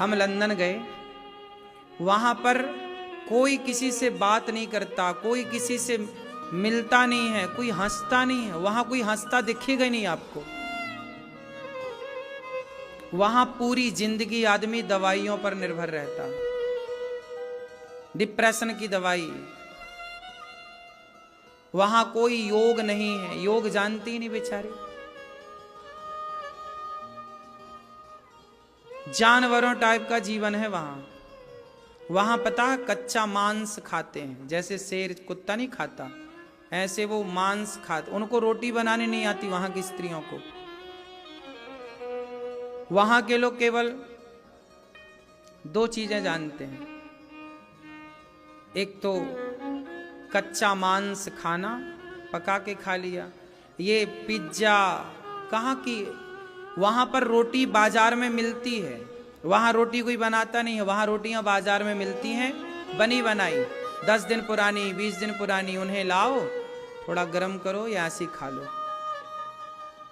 हम लंदन गए, वहां पर कोई किसी से बात नहीं करता, कोई किसी से मिलता नहीं है, कोई हंसता नहीं है। वहां कोई हंसता दिखेगा नहीं आपको। वहां पूरी जिंदगी आदमी दवाइयों पर निर्भर रहता, डिप्रेशन की दवाई। वहां कोई योग नहीं है, योग जानती ही नहीं बेचारी। जानवरों टाइप का जीवन है वहां। वहां पता है कच्चा मांस खाते हैं, जैसे शेर कुत्ता नहीं खाता, ऐसे वो मांस खाते। उनको रोटी बनाने नहीं आती वहां की स्त्रियों को। वहां के लोग केवल 2 चीजें जानते हैं, एक तो कच्चा मांस खाना, पका के खा लिया। ये पिज्जा कहाँ की, वहां पर रोटी बाजार में मिलती है, वहां रोटी कोई बनाता नहीं है। वहां रोटियां बाजार में मिलती हैं, बनी बनाई, 10 दिन पुरानी, 20 दिन पुरानी। उन्हें लाओ, थोड़ा गर्म करो या ऐसे खा लो।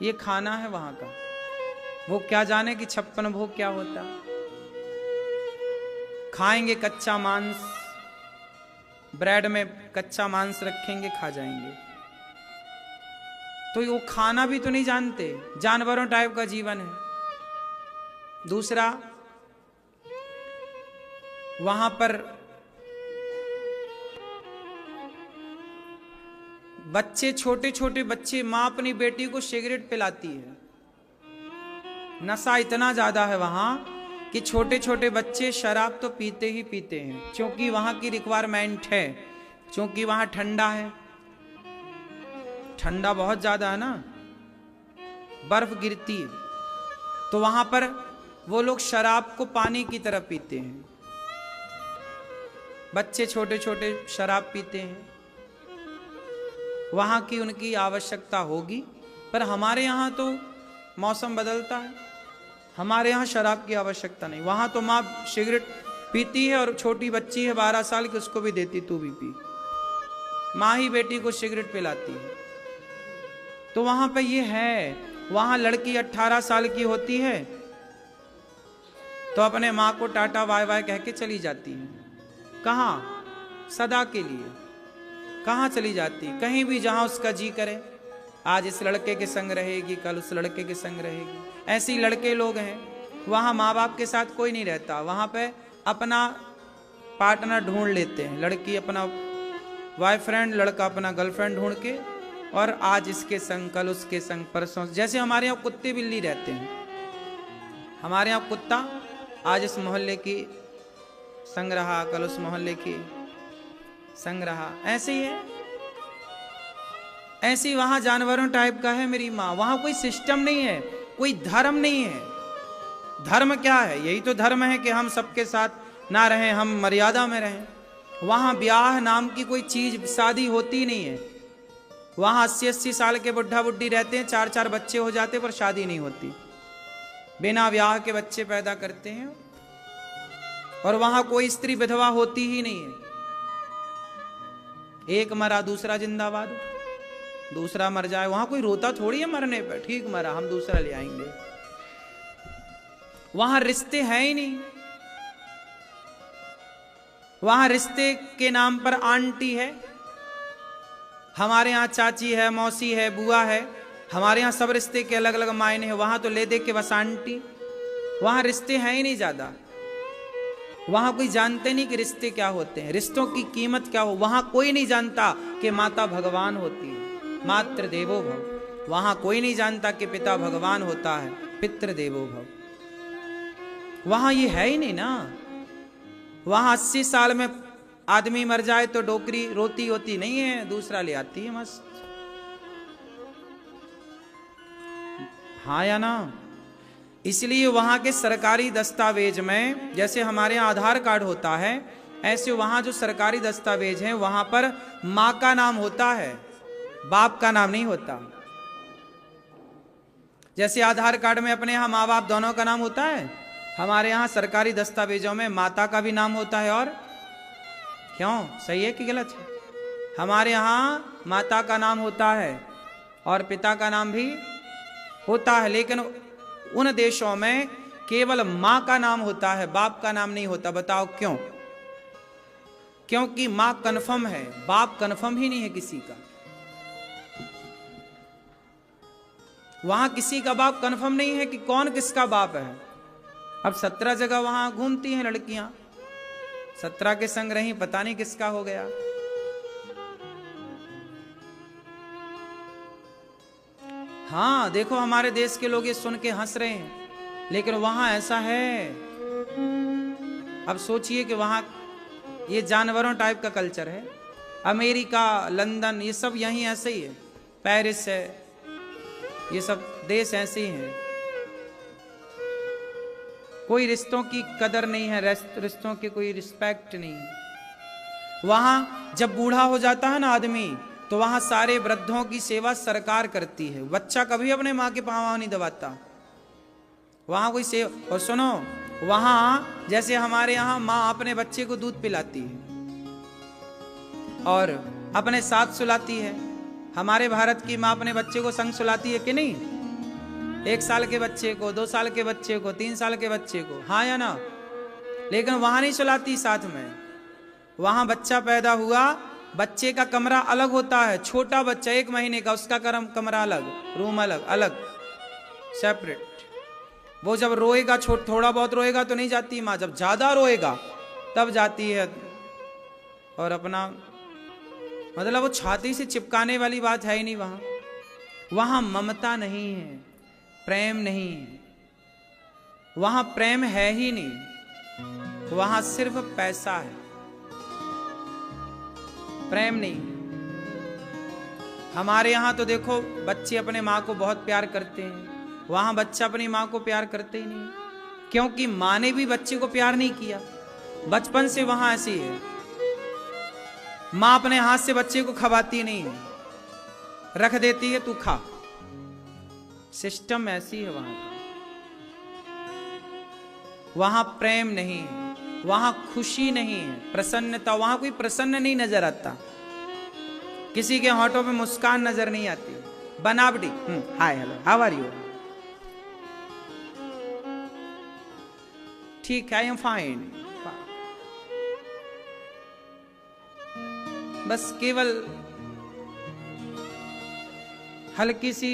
ये खाना है वहां का। वो क्या जाने कि 56 भोग क्या होता। खाएंगे कच्चा मांस, ब्रेड में कच्चा मांस रखेंगे, खा जाएंगे। तो वो खाना भी तो नहीं जानते, जानवरों टाइप का जीवन है। दूसरा, वहां पर बच्चे, छोटे छोटे बच्चे, मां अपनी बेटी को सिगरेट पिलाती है। नशा इतना ज्यादा है वहां कि छोटे छोटे बच्चे शराब तो पीते ही पीते हैं, क्योंकि वहां की रिक्वायरमेंट है, क्योंकि वहां ठंडा है, ठंडा बहुत ज्यादा है ना, बर्फ गिरती है। तो वहां पर वो लोग शराब को पानी की तरह पीते हैं। बच्चे छोटे छोटे शराब पीते हैं। वहां की उनकी आवश्यकता होगी, पर हमारे यहां तो मौसम बदलता है, हमारे यहाँ शराब की आवश्यकता नहीं। वहां तो माँ सिगरेट पीती है और छोटी बच्ची है 12 साल की, उसको भी देती, तू भी पी। माँ ही बेटी को सिगरेट पिलाती है। तो वहां पे ये है। वहां लड़की 18 साल की होती है तो अपने माँ को टाटा बाय बाय कह के चली जाती है। कहाँ? सदा के लिए। कहाँ चली जाती? कहीं भी जहां उसका जी करे। आज इस लड़के के संग रहेगी, कल उस लड़के के संग रहेगी। ऐसे ही लड़के लोग हैं। वहां माँ बाप के साथ कोई नहीं रहता, वहां पे अपना पार्टनर ढूंढ लेते हैं। लड़की अपना बॉयफ्रेंड, लड़का अपना गर्लफ्रेंड ढूंढ के, और आज इसके संग, कल उसके संग, परसों। जैसे हमारे यहाँ कुत्ते बिल्ली रहते हैं, हमारे यहाँ कुत्ता आज इस मोहल्ले की संग रहा, कल उस मोहल्ले की संग रहा, ऐसे ही है। ऐसे ही वहां जानवरों टाइप का है मेरी माँ। वहां कोई सिस्टम नहीं है, कोई धर्म नहीं है। धर्म क्या है? यही तो धर्म है कि हम सबके साथ ना रहें, हम मर्यादा में रहें। वहां ब्याह नाम की कोई चीज, शादी होती नहीं है। वहां 80-80 साल के बुढ़ा बुढ़ी रहते हैं, 4-4 बच्चे हो जाते, पर शादी नहीं होती। बिना ब्याह के बच्चे पैदा करते हैं। और वहां कोई स्त्री विधवा होती ही नहीं है। एक मरा दूसरा जिंदाबाद, दूसरा मर जाए, वहां कोई रोता थोड़ी है मरने पर, ठीक मरा हम दूसरा ले आएंगे। वहां रिश्ते हैं ही नहीं। वहां रिश्ते के नाम पर आंटी है, हमारे यहाँ चाची है, मौसी है, बुआ है। हमारे यहाँ सब रिश्ते के अलग अलग मायने हैं, वहां तो ले दे के बस आंटी। वहां रिश्ते हैं ही नहीं ज्यादा। वहां कोई जानते नहीं कि रिश्ते क्या होते हैं, रिश्तों की कीमत क्या हो। वहां कोई नहीं जानता कि माता भगवान होती है, मातृ देवो भव। वहां कोई नहीं जानता कि पिता भगवान होता है, पितृ देवो भव। वहां ये है ही नहीं ना। वहां 80 साल में आदमी मर जाए तो डोकरी रोती होती नहीं है, दूसरा ले आती है मस्त। हाँ या ना? इसलिए वहां के सरकारी दस्तावेज में, जैसे हमारे यहाँ आधार कार्ड होता है, ऐसे वहां जो सरकारी दस्तावेज हैं वहां पर मां का नाम होता है, बाप का नाम नहीं होता। जैसे आधार कार्ड में अपने यहाँ माँ बाप दोनों का नाम होता है, हमारे यहाँ सरकारी दस्तावेजों में माता का भी नाम होता है। और क्यों, सही है कि गलत है? हमारे यहाँ माता का नाम होता है और पिता का नाम भी होता है। लेकिन उन देशों में केवल मां का नाम होता है, बाप का नाम नहीं होता। बताओ क्यों? क्योंकि मां कन्फर्म है, बाप कन्फर्म ही नहीं है किसी का। वहां किसी का बाप कन्फर्म नहीं है कि कौन किसका बाप है। अब 17 जगह वहां घूमती हैं लड़कियां, 17 के संग रही, पता नहीं किसका हो गया। हाँ देखो, हमारे देश के लोग ये सुन के हंस रहे हैं, लेकिन वहां ऐसा है। अब सोचिए कि वहां ये जानवरों टाइप का कल्चर है। अमेरिका, लंदन, ये सब यहीं ऐसे ही है, पेरिस है, ये सब देश ऐसे ही हैं। कोई रिश्तों की कदर नहीं है, रिश्तों की कोई रिस्पेक्ट नहीं है। वहां जब बूढ़ा हो जाता है ना आदमी, तो वहां सारे वृद्धों की सेवा सरकार करती है। बच्चा कभी अपने माँ के पाँव नहीं दबाता, वहां कोई सेवा। और सुनो, वहां जैसे हमारे यहाँ माँ अपने बच्चे को दूध पिलाती है और अपने साथ सुलाती है, हमारे भारत की माँ अपने बच्चे को संग सुलाती है कि नहीं? 1 साल के बच्चे को, 2 साल के बच्चे को, 3 साल के बच्चे को, हाँ या ना? लेकिन वहां नहीं सुलाती साथ में। वहां बच्चा पैदा हुआ, बच्चे का कमरा अलग होता है। छोटा बच्चा 1 महीने का, उसका कमरा अलग, रूम अलग, अलग, सेपरेट। वो जब रोएगा, थोड़ा बहुत रोएगा तो नहीं जाती माँ, जब ज्यादा रोएगा तब जाती है। और अपना मतलब वो छाती से चिपकाने वाली बात है ही नहीं वहां। वहां ममता नहीं है, प्रेम नहीं है, वहां प्रेम है ही नहीं, वहां सिर्फ पैसा है, प्रेम नहीं। हमारे यहां तो देखो, बच्चे अपने माँ को बहुत प्यार करते हैं, वहां बच्चा अपनी माँ को प्यार करते ही नहीं, क्योंकि माँ ने भी बच्चे को प्यार नहीं किया। बचपन से वहां ऐसी है, माँ अपने हाथ से बच्चे को खवाती नहीं है, रख देती है, तू खा। सिस्टम ऐसी है वहां का। वहां प्रेम नहीं है, वहां खुशी नहीं है, प्रसन्नता, वहां कोई प्रसन्न नहीं नजर आता, किसी के होठों पे मुस्कान नजर नहीं आती, बनावटी। हाय, हेलो, हाउ आर यू? ठीक है, आई एम फाइन। बस केवल हल्की सी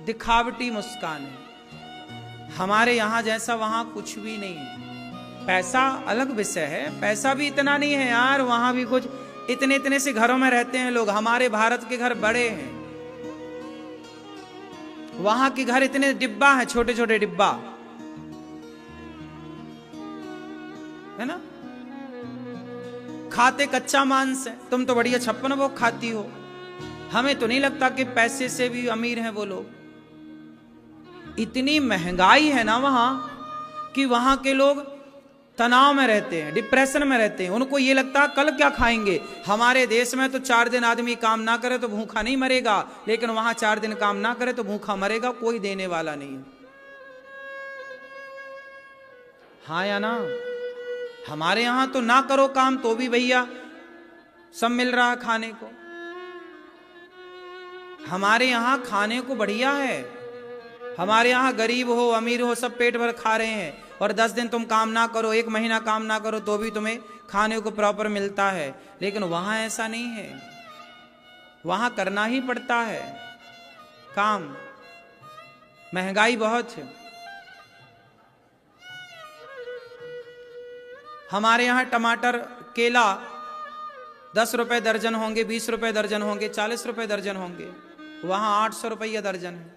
दिखावटी मुस्कान है। हमारे यहां जैसा वहां कुछ भी नहीं है। पैसा अलग विषय है, पैसा भी इतना नहीं है यार, वहां भी कुछ इतने इतने से घरों में रहते हैं लोग। हमारे भारत के घर बड़े हैं, वहां के घर इतने डिब्बा हैं, छोटे छोटे डिब्बा है ना। खाते कच्चा मांस है, तुम तो बढ़िया 56 भोग खाती हो। हमें तो नहीं लगता कि पैसे से भी अमीर हैं वो लोग। इतनी महंगाई है ना वहां कि वहां के लोग तनाव में रहते हैं, डिप्रेशन में रहते हैं। उनको ये लगता है कल क्या खाएंगे। हमारे देश में तो 4 दिन आदमी काम ना करे तो भूखा नहीं मरेगा, लेकिन वहां 4 दिन काम ना करे तो भूखा मरेगा, कोई देने वाला नहीं। हाँ या ना? हमारे यहां तो ना करो काम तो भी भैया सब मिल रहा है खाने को। हमारे यहां खाने को बढ़िया है। हमारे यहां गरीब हो अमीर हो सब पेट भर खा रहे हैं, और 10 दिन तुम काम ना करो, 1 महीना काम ना करो तो भी तुम्हें खाने को प्रॉपर मिलता है। लेकिन वहां ऐसा नहीं है, वहां करना ही पड़ता है काम, महंगाई बहुत है। हमारे यहाँ टमाटर, केला 10 रुपए दर्जन होंगे, 20 रुपए दर्जन होंगे, 40 रुपए दर्जन होंगे, वहां 800 रुपया दर्जन है।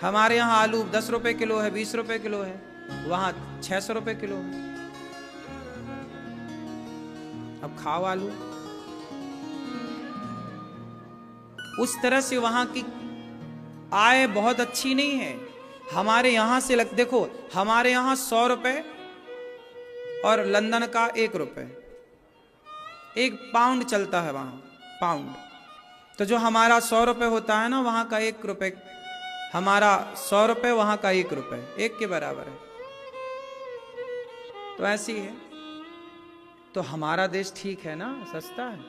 हमारे यहाँ आलू 10 रुपए किलो है, 20 रुपए किलो है, वहां 600 रुपए किलो है। अब खाओ आलू। उस तरह से वहां की आय बहुत अच्छी नहीं है। हमारे यहां से देखो, हमारे यहां 100 रुपए और लंदन का 1 रुपए, 1 पाउंड चलता है वहां, पाउंड। तो जो हमारा 100 रुपए होता है ना, वहां का 1 रुपए, हमारा 100 रुपए वहां का 1 रुपए, 1 के बराबर है। तो ऐसी है। तो हमारा देश ठीक है ना, सस्ता है।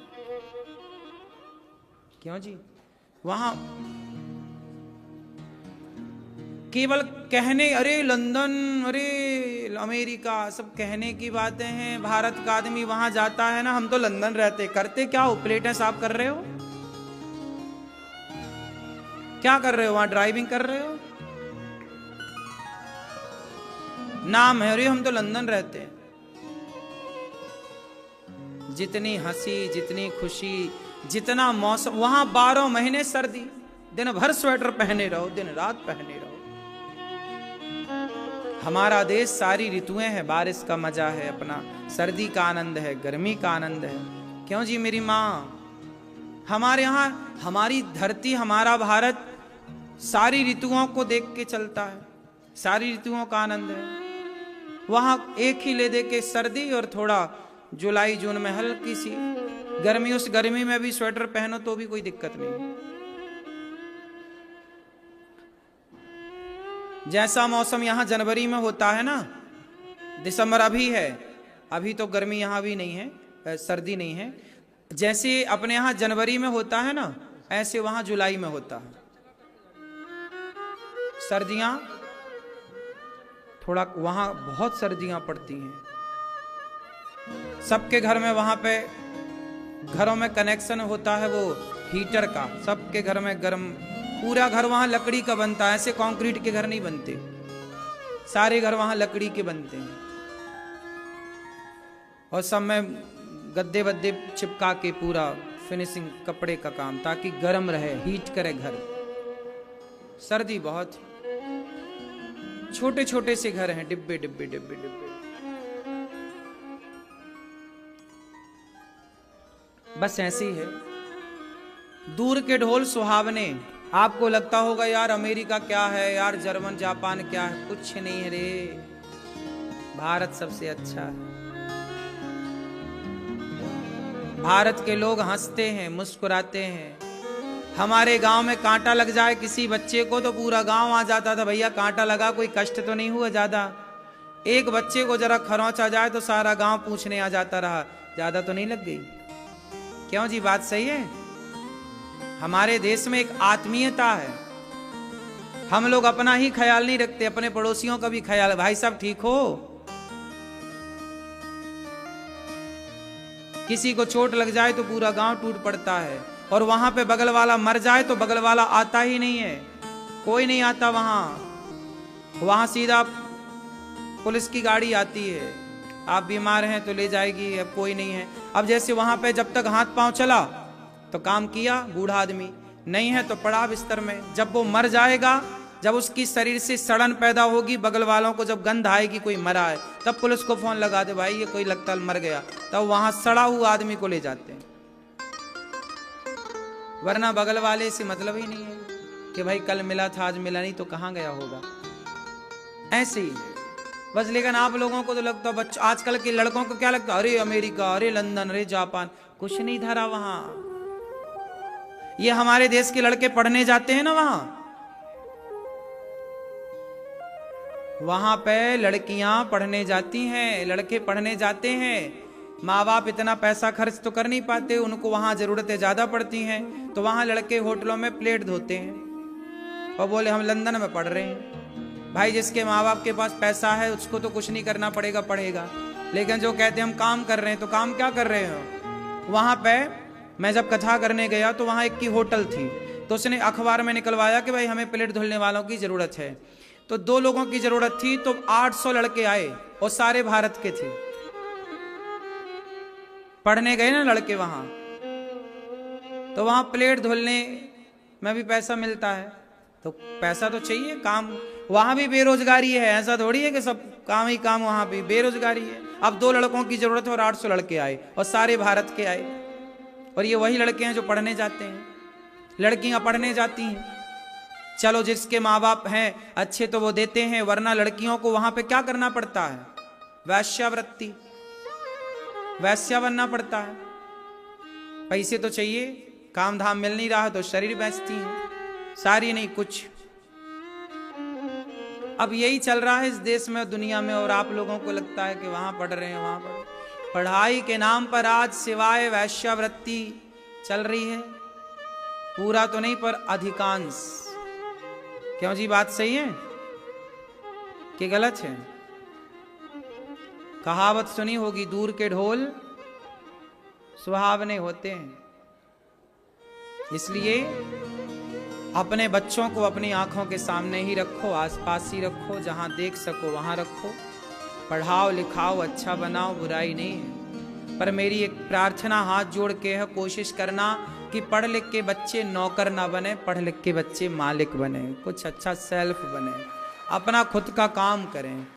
क्यों जी? वहां केवल कहने, अरे लंदन, अरे अमेरिका, सब कहने की बातें हैं। भारत का आदमी वहां जाता है ना, हम तो लंदन रहते, करते क्या हो? प्लेटें साफ कर रहे हो? क्या कर रहे हो वहां? ड्राइविंग कर रहे हो? नाम है, अरे हम तो लंदन रहते हैं। जितनी हंसी, जितनी खुशी, जितना मौसम वहां, 12 महीने सर्दी, दिन भर स्वेटर पहने रहो, दिन रात पहने रहो। हमारा देश सारी ऋतुएं हैं, बारिश का मजा है अपना, सर्दी का आनंद है, गर्मी का आनंद है। क्यों जी मेरी माँ? हमारे यहाँ, हमारी धरती, हमारा भारत सारी ऋतुओं को देख के चलता है, सारी ऋतुओं का आनंद है। वहां एक ही ले दे के सर्दी और थोड़ा जुलाई जून में हल्की सी गर्मी, उस गर्मी में भी स्वेटर पहनो तो भी कोई दिक्कत नहीं। जैसा मौसम यहां जनवरी में होता है ना, दिसंबर अभी है, अभी तो गर्मी यहां भी नहीं है, सर्दी नहीं है। जैसे अपने यहां जनवरी में होता है ना, ऐसे वहां जुलाई में होता है। सर्दियां थोड़ा, वहां बहुत सर्दियां पड़ती हैं। सबके घर में वहां पे घरों में कनेक्शन होता है वो हीटर का, सबके घर में गर्म, पूरा घर वहां लकड़ी का बनता है, ऐसे कंक्रीट के घर नहीं बनते, सारे घर वहां लकड़ी के बनते हैं। और सब में गद्दे वद्दे चिपका के पूरा फिनिशिंग कपड़े का काम, ताकि गर्म रहे, हीट करे घर। सर्दी बहुत, छोटे छोटे से घर हैं, डिब्बे डिब्बे डिब्बे डिब्बे। बस ऐसे ही है। दूर के ढोल सुहावने। आपको लगता होगा यार अमेरिका क्या है, यार जर्मन जापान क्या है, कुछ नहीं है रे, भारत सबसे अच्छा है। भारत के लोग हंसते हैं, मुस्कुराते हैं। हमारे गांव में कांटा लग जाए किसी बच्चे को तो पूरा गांव आ जाता था, भैया कांटा लगा, कोई कष्ट तो नहीं हुआ ज्यादा। एक बच्चे को जरा खरोंच आ जाए तो सारा गांव पूछने आ जाता रहा, ज्यादा तो नहीं लग गई? क्यों जी, बात सही है। हमारे देश में एक आत्मीयता है। हम लोग अपना ही ख्याल नहीं रखते, अपने पड़ोसियों का भी ख्याल। भाई साहब ठीक हो? किसी को चोट लग जाए तो पूरा गांव टूट पड़ता है, और वहां पे बगल वाला मर जाए तो बगल वाला आता ही नहीं है, कोई नहीं आता वहां। वहां सीधा पुलिस की गाड़ी आती है, आप बीमार हैं तो ले जाएगी, अब कोई नहीं है। अब जैसे वहां पे जब तक हाथ पांव चला तो काम किया, बूढ़ा आदमी नहीं है तो पड़ा बिस्तर में। जब वो मर जाएगा, जब उसकी शरीर से सड़न पैदा होगी, बगल वालों को जब गंध आएगी कोई मरा है, तब पुलिस को फोन लगा दे, भाई ये कोई लगता मर गया, तब वहां सड़ा हुआ आदमी को ले जाते हैं। वरना बगल वाले से मतलब ही नहीं है कि भाई कल मिला था आज मिला नहीं तो कहां गया होगा, ऐसे ही बस। लेकिन आप लोगों को तो लगता है, बच्चों आजकल के लड़कों को क्या लगता है, अरे अमेरिका, अरे लंदन, अरे जापान, कुछ नहीं धरा वहां। ये हमारे देश के लड़के पढ़ने जाते हैं ना वहां पे लड़कियां पढ़ने जाती हैं, लड़के पढ़ने जाते हैं। माँ बाप इतना पैसा खर्च तो कर नहीं पाते, उनको वहां जरूरतें ज्यादा पड़ती हैं, तो वहां लड़के होटलों में प्लेट धोते हैं और बोले हम लंदन में पढ़ रहे हैं। भाई जिसके माँ बाप के पास पैसा है उसको तो कुछ नहीं करना पड़ेगा, पढ़ेगा। लेकिन जो कहते हैं हम काम कर रहे हैं, तो काम क्या कर रहे हो? वहां पे मैं जब कथा करने गया तो वहां एक की होटल थी, तो उसने अखबार में निकलवाया कि भाई हमें प्लेट धुलने वालों की जरूरत है। तो 2 लोगों की जरूरत थी, तो 800 लड़के आए और सारे भारत के थे। पढ़ने गए ना लड़के वहां, तो वहां प्लेट धुलने में भी पैसा मिलता है, तो पैसा तो चाहिए। काम वहां भी बेरोजगारी है, ऐसा थोड़ी है कि सब काम ही काम, वहां भी बेरोजगारी है। अब 2 लड़कों की जरूरत है और 800 लड़के आए और सारे भारत के आए, और ये वही लड़के हैं जो पढ़ने जाते हैं, लड़कियां पढ़ने जाती हैं। चलो जिसके माँ बाप हैं अच्छे तो वो देते हैं, वरना लड़कियों को वहां पे क्या करना पड़ता है? वैश्यावृत्ति, वैश्या बनना पड़ता है। पैसे तो चाहिए, काम धाम मिल नहीं रहा तो शरीर बेचती हैं, सारी नहीं कुछ। अब यही चल रहा है इस देश में, दुनिया में, और आप लोगों को लगता है कि वहां पढ़ रहे हैं, वहां पढ़। पढ़ाई के नाम पर आज सिवाय वैश्यावृत्ति चल रही है, पूरा तो नहीं पर अधिकांश। क्यों जी, बात सही है। कि गलत है? कहावत सुनी होगी, दूर के ढोल सुहावने होते हैं। इसलिए अपने बच्चों को अपनी आंखों के सामने ही रखो, आसपास ही रखो, जहां देख सको वहां रखो, पढ़ाओ लिखाओ, अच्छा बनाओ, बुराई नहीं है। पर मेरी एक प्रार्थना हाथ जोड़ के है, कोशिश करना कि पढ़ लिख के बच्चे नौकर ना बने, पढ़ लिख के बच्चे मालिक बने, कुछ अच्छा सेल्फ बने, अपना खुद का काम करें।